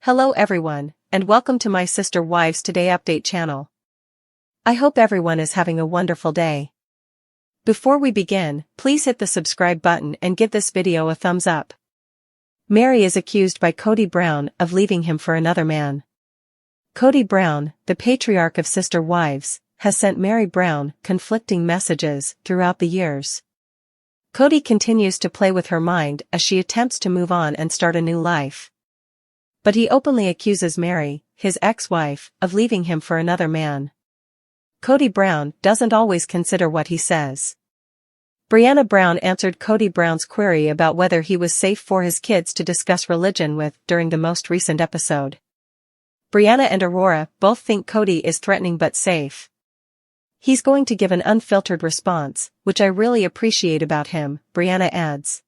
Hello everyone, and welcome to my Sister Wives Today Update channel. I hope everyone is having a wonderful day. Before we begin, please hit the subscribe button and give this video a thumbs up. Meri is accused by Kody Brown of leaving him for another man. Kody Brown, the patriarch of Sister Wives, has sent Meri Brown conflicting messages throughout the years. Kody continues to play with her mind as she attempts to move on and start a new life. But he openly accuses Meri, his ex-wife, of leaving him for another man. Kody Brown doesn't always consider what he says. Brianna Brown answered Kody Brown's query about whether he was safe for his kids to discuss religion with during the most recent episode. Brianna and Aurora both think Kody is threatening but safe. He's going to give an unfiltered response, which I really appreciate about him, Brianna adds.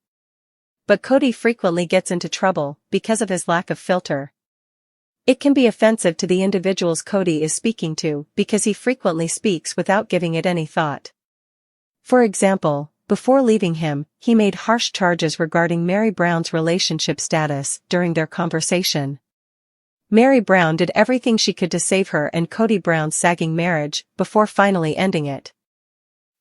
But Kody frequently gets into trouble because of his lack of filter. It can be offensive to the individuals Kody is speaking to because he frequently speaks without giving it any thought. For example, before leaving him, he made harsh charges regarding Meri Brown's relationship status during their conversation. Meri Brown did everything she could to save her and Kody Brown's sagging marriage before finally ending it.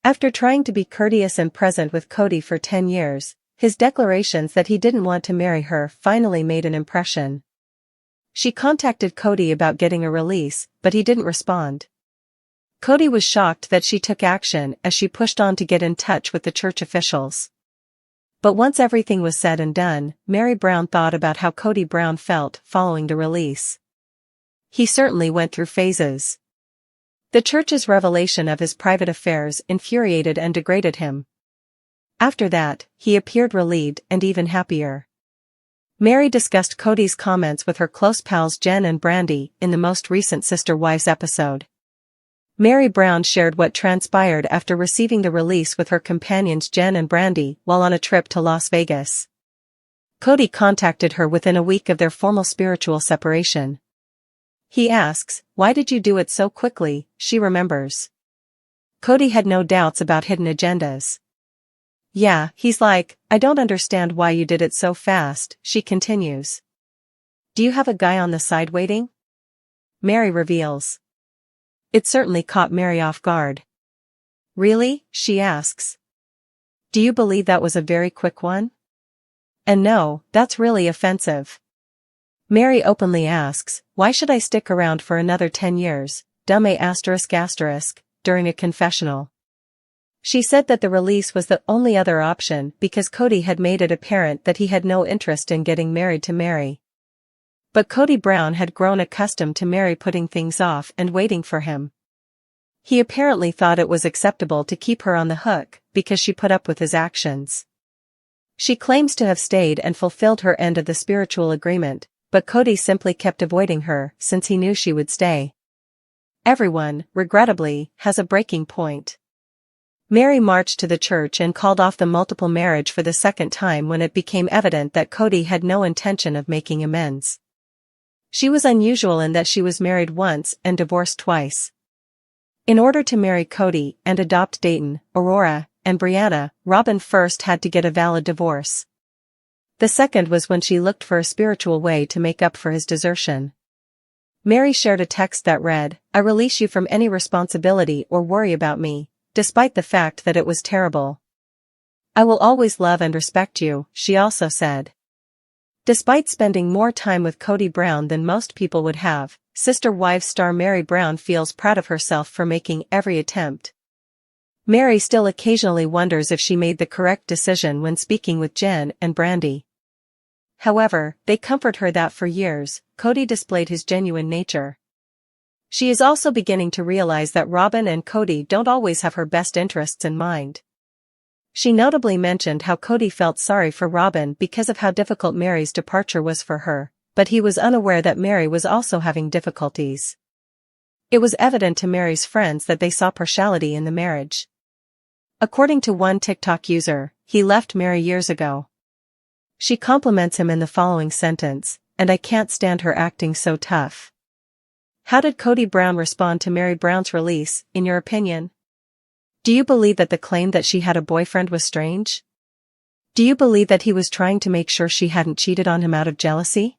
After trying to be courteous and present with Kody for 10 years, his declarations that he didn't want to marry her finally made an impression. She contacted Kody about getting a release, but he didn't respond. Kody was shocked that she took action as she pushed on to get in touch with the church officials. But once everything was said and done, Meri Brown thought about how Kody Brown felt following the release. He certainly went through phases. The church's revelation of his private affairs infuriated and degraded him. After that, he appeared relieved and even happier. Meri discussed Kody's comments with her close pals Jen and Brandi in the most recent Sister Wives episode. Meri Brown shared what transpired after receiving the release with her companions Jen and Brandi while on a trip to Las Vegas. Kody contacted her within a week of their formal spiritual separation. He asks, "Why did you do it so quickly?" She remembers. Kody had no doubts about hidden agendas. "Yeah," he's like, "I don't understand why you did it so fast," she continues. "Do you have a guy on the side waiting?" Meri reveals. It certainly caught Meri off guard. "Really?" she asks. "Do you believe that was a very quick one?" "And no, that's really offensive." Meri openly asks, "Why should I stick around for another 10 years, dumb ***, during a confessional?" She said that the release was the only other option because Kody had made it apparent that he had no interest in getting married to Meri. But Kody Brown had grown accustomed to Meri putting things off and waiting for him. He apparently thought it was acceptable to keep her on the hook because she put up with his actions. She claims to have stayed and fulfilled her end of the spiritual agreement, but Kody simply kept avoiding her since he knew she would stay. Everyone, regrettably, has a breaking point. Meri marched to the church and called off the multiple marriage for the second time when it became evident that Kody had no intention of making amends. She was unusual in that she was married once and divorced twice. In order to marry Kody and adopt Dayton, Aurora, and Brianna, Robin first had to get a valid divorce. The second was when she looked for a spiritual way to make up for his desertion. Meri shared a text that read, "I release you from any responsibility or worry about me, despite the fact that it was terrible. I will always love and respect you," she also said. Despite spending more time with Kody Brown than most people would have, Sister Wives star Meri Brown feels proud of herself for making every attempt. Meri still occasionally wonders if she made the correct decision when speaking with Jen and Brandi. However, they comfort her that for years, Kody displayed his genuine nature. She is also beginning to realize that Robin and Kody don't always have her best interests in mind. She notably mentioned how Kody felt sorry for Robin because of how difficult Meri's departure was for her, but he was unaware that Meri was also having difficulties. It was evident to Meri's friends that they saw partiality in the marriage. According to one TikTok user, he left Meri years ago. She compliments him in the following sentence, "And I can't stand her acting so tough." How did Kody Brown respond to Meri Brown's release, in your opinion? Do you believe that the claim that she had a boyfriend was strange? Do you believe that he was trying to make sure she hadn't cheated on him out of jealousy?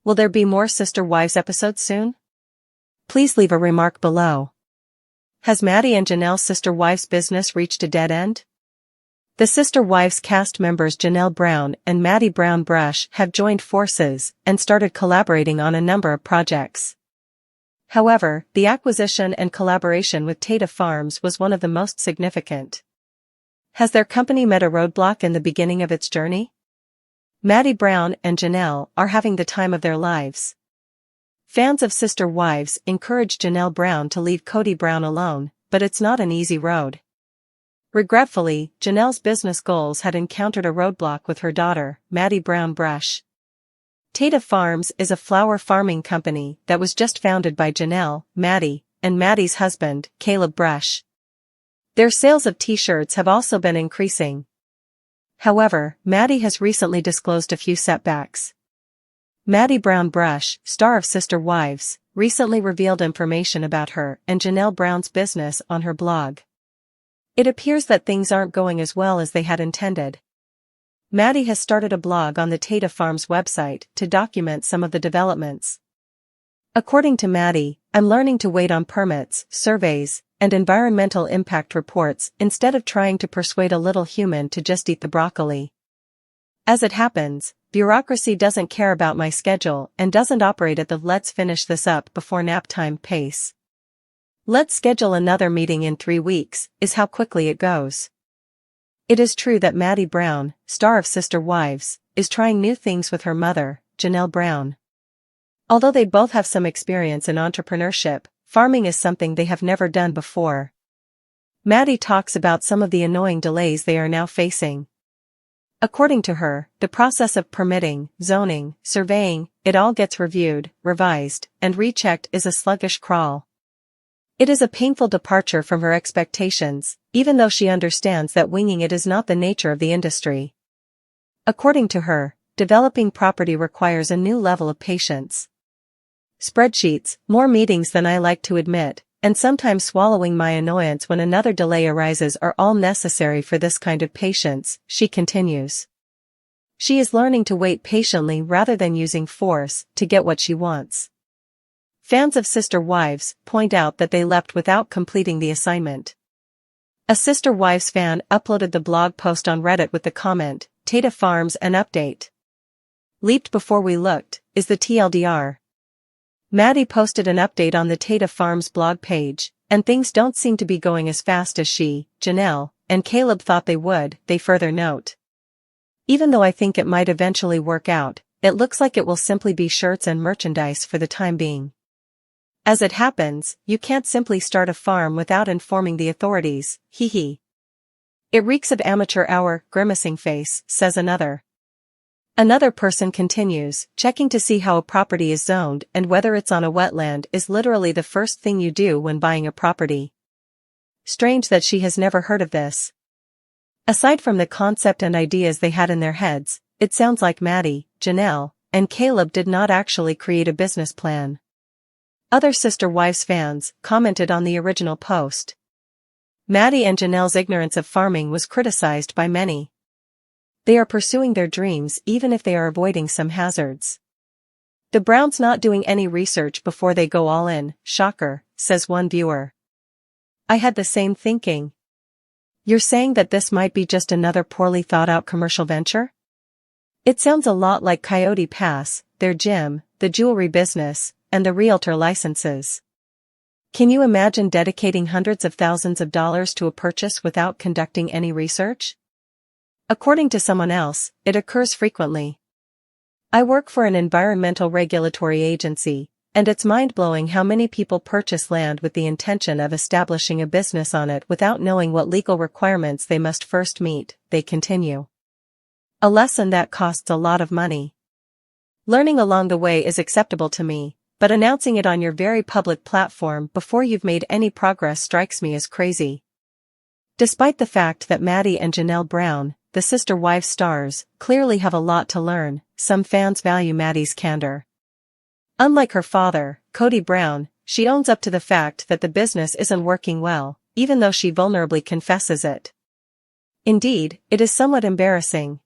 Will there be more Sister Wives episodes soon? Please leave a remark below. Has Maddie and Janelle's Sister Wives business reached a dead end? The Sister Wives cast members Janelle Brown and Maddie Brown Brush have joined forces and started collaborating on a number of projects. However, the acquisition and collaboration with Tata Farms was one of the most significant. Has their company met a roadblock in the beginning of its journey? Maddie Brown and Janelle are having the time of their lives. Fans of Sister Wives encourage Janelle Brown to leave Kody Brown alone, but it's not an easy road. Regretfully, Janelle's business goals had encountered a roadblock with her daughter, Maddie Brown Brush. Tata Farms is a flower farming company that was just founded by Janelle, Maddie, and Maddie's husband, Caleb Brush. Their sales of t-shirts have also been increasing. However, Maddie has recently disclosed a few setbacks. Maddie Brown Brush, star of Sister Wives, recently revealed information about her and Janelle Brown's business on her blog. It appears that things aren't going as well as they had intended. Maddie has started a blog on the Tata Farms website to document some of the developments. According to Maddie, I'm learning to wait on permits, surveys, and environmental impact reports instead of trying to persuade a little human to just eat the broccoli. As it happens, bureaucracy doesn't care about my schedule and doesn't operate at the let's finish this up before nap time pace. Let's schedule another meeting in 3 weeks, is how quickly it goes. It is true that Maddie Brown, star of Sister Wives, is trying new things with her mother, Janelle Brown. Although they both have some experience in entrepreneurship, farming is something they have never done before. Maddie talks about some of the annoying delays they are now facing. According to her, the process of permitting, zoning, surveying, it all gets reviewed, revised, and rechecked is a sluggish crawl. It is a painful departure from her expectations, even though she understands that winging it is not the nature of the industry. According to her, developing property requires a new level of patience. Spreadsheets, more meetings than I like to admit, and sometimes swallowing my annoyance when another delay arises are all necessary for this kind of patience, she continues. She is learning to wait patiently rather than using force to get what she wants. Fans of Sister Wives point out that they left without completing the assignment. A Sister Wives fan uploaded the blog post on Reddit with the comment, Tata Farms an update. Leaped before we looked, is the TLDR. Maddie posted an update on the Tata Farms blog page, and things don't seem to be going as fast as she, Janelle, and Caleb thought they would, they further note. Even though I think it might eventually work out, it looks like it will simply be shirts and merchandise for the time being. As it happens, you can't simply start a farm without informing the authorities, hee hee. It reeks of amateur hour, grimacing face, says another. Another person continues, checking to see how a property is zoned and whether it's on a wetland is literally the first thing you do when buying a property. Strange that she has never heard of this. Aside from the concept and ideas they had in their heads, it sounds like Maddie, Janelle, and Caleb did not actually create a business plan. Other Sister Wives fans commented on the original post. Maddie and Janelle's ignorance of farming was criticized by many. They are pursuing their dreams even if they are avoiding some hazards. The Browns not doing any research before they go all in, shocker, says one viewer. I had the same thinking. You're saying that this might be just another poorly thought out commercial venture? It sounds a lot like Coyote Pass, their gym, the jewelry business, and the realtor licenses. Can you imagine dedicating hundreds of thousands of dollars to a purchase without conducting any research? According to someone else, it occurs frequently. I work for an environmental regulatory agency, and it's mind-blowing how many people purchase land with the intention of establishing a business on it without knowing what legal requirements they must first meet, they continue. A lesson that costs a lot of money. Learning along the way is acceptable to me, but announcing it on your very public platform before you've made any progress strikes me as crazy. Despite the fact that Maddie and Janelle Brown, the Sister Wives stars, clearly have a lot to learn, some fans value Maddie's candor. Unlike her father, Kody Brown, she owns up to the fact that the business isn't working well, even though she vulnerably confesses it. Indeed, it is somewhat embarrassing.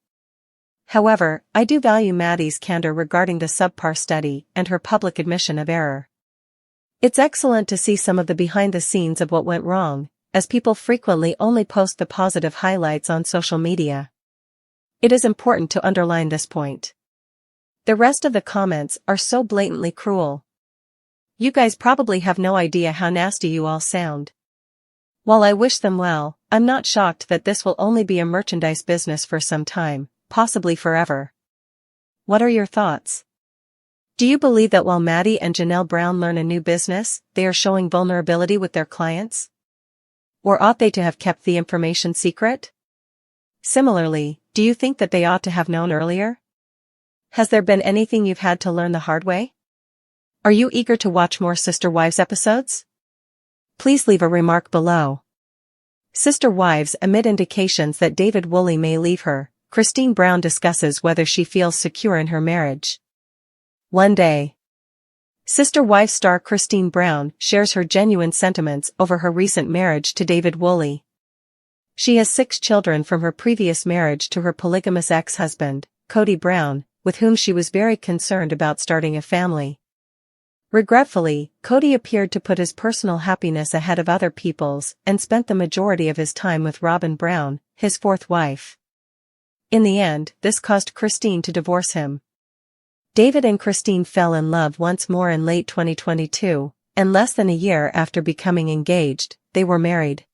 However, I do value Maddie's candor regarding the subpar study and her public admission of error. It's excellent to see some of the behind the scenes of what went wrong, as people frequently only post the positive highlights on social media. It is important to underline this point. The rest of the comments are so blatantly cruel. You guys probably have no idea how nasty you all sound. While I wish them well, I'm not shocked that this will only be a merchandise business for some time, possibly forever. What are your thoughts? Do you believe that while Maddie and Janelle Brown learn a new business, they are showing vulnerability with their clients? Or ought they to have kept the information secret? Similarly, do you think that they ought to have known earlier? Has there been anything you've had to learn the hard way? Are you eager to watch more Sister Wives episodes? Please leave a remark below. Sister Wives amid indications that David Woolley may leave her, Christine Brown discusses whether she feels secure in her marriage. One day. Sister Wives star Christine Brown shares her genuine sentiments over her recent marriage to David Woolley. She has 6 children from her previous marriage to her polygamous ex-husband, Kody Brown, with whom she was very concerned about starting a family. Regretfully, Kody appeared to put his personal happiness ahead of other people's and spent the majority of his time with Robin Brown, his 4th wife. In the end, this caused Christine to divorce him. David and Christine fell in love once more in late 2022, and less than a year after becoming engaged, they were married.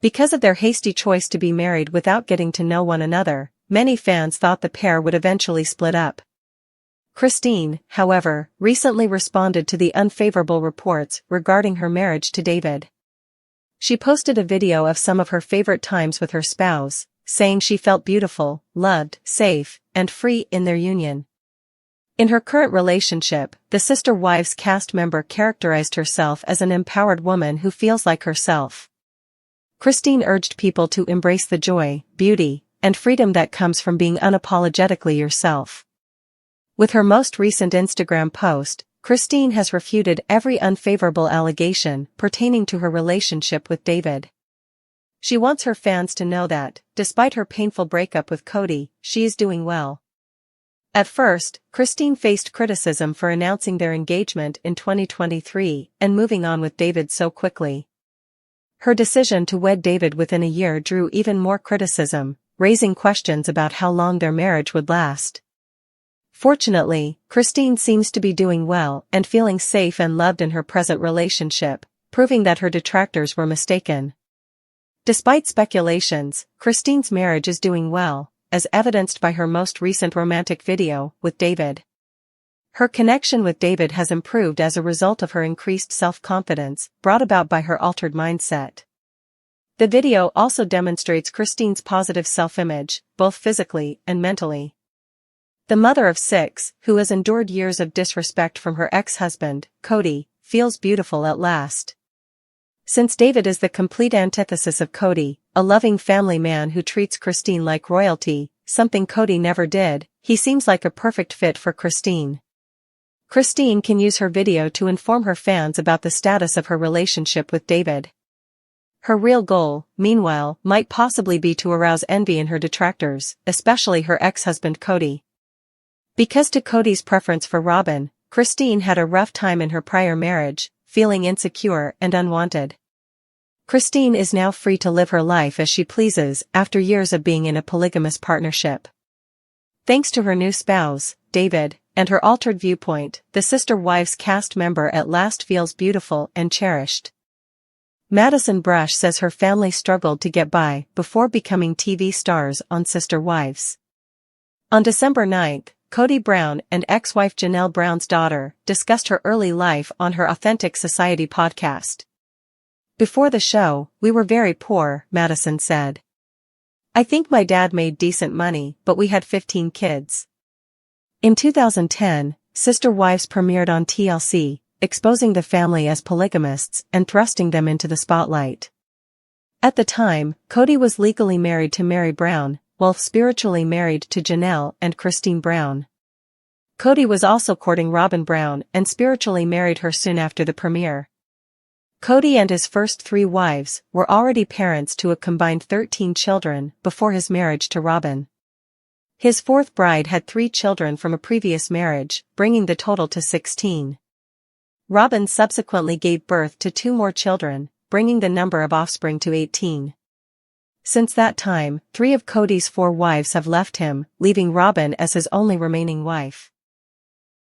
Because of their hasty choice to be married without getting to know one another, many fans thought the pair would eventually split up. Christine, however, recently responded to the unfavorable reports regarding her marriage to David. She posted a video of some of her favorite times with her spouse, saying she felt beautiful, loved, safe, and free in their union. In her current relationship, the Sister Wives cast member characterized herself as an empowered woman who feels like herself. Christine urged people to embrace the joy, beauty, and freedom that comes from being unapologetically yourself. With her most recent Instagram post, Christine has refuted every unfavorable allegation pertaining to her relationship with David. She wants her fans to know that, despite her painful breakup with Kody, she is doing well. At first, Christine faced criticism for announcing their engagement in 2023 and moving on with David so quickly. Her decision to wed David within a year drew even more criticism, raising questions about how long their marriage would last. Fortunately, Christine seems to be doing well and feeling safe and loved in her present relationship, proving that her detractors were mistaken. Despite speculations, Christine's marriage is doing well, as evidenced by her most recent romantic video with David. Her connection with David has improved as a result of her increased self-confidence, brought about by her altered mindset. The video also demonstrates Christine's positive self-image, both physically and mentally. The mother of 6, who has endured years of disrespect from her ex-husband, Kody, feels beautiful at last. Since David is the complete antithesis of Kody, a loving family man who treats Christine like royalty, something Kody never did, he seems like a perfect fit for Christine. Christine can use her video to inform her fans about the status of her relationship with David. Her real goal, meanwhile, might possibly be to arouse envy in her detractors, especially her ex-husband Kody. Because to Kody's preference for Robin, Christine had a rough time in her prior marriage, feeling insecure and unwanted. Christine is now free to live her life as she pleases after years of being in a polygamous partnership. Thanks to her new spouse, David, and her altered viewpoint, the Sister Wives cast member at last feels beautiful and cherished. Madison Brush says her family struggled to get by before becoming TV stars on Sister Wives. On December 9th, Kody Brown and ex-wife Janelle Brown's daughter discussed her early life on her Authentic Society podcast. Before the show, we were very poor, Madison said. I think my dad made decent money, but we had 15 kids. In 2010, Sister Wives premiered on TLC, exposing the family as polygamists and thrusting them into the spotlight. At the time, Kody was legally married to Meri Brown, while spiritually married to Janelle and Christine Brown. Kody was also courting Robin Brown and spiritually married her soon after the premiere. Kody and his first 3 wives were already parents to a combined 13 children before his marriage to Robin. His fourth bride had 3 children from a previous marriage, bringing the total to 16. Robin subsequently gave birth to 2 more children, bringing the number of offspring to 18. Since that time, 3 of Kody's 4 wives have left him, leaving Robin as his only remaining wife.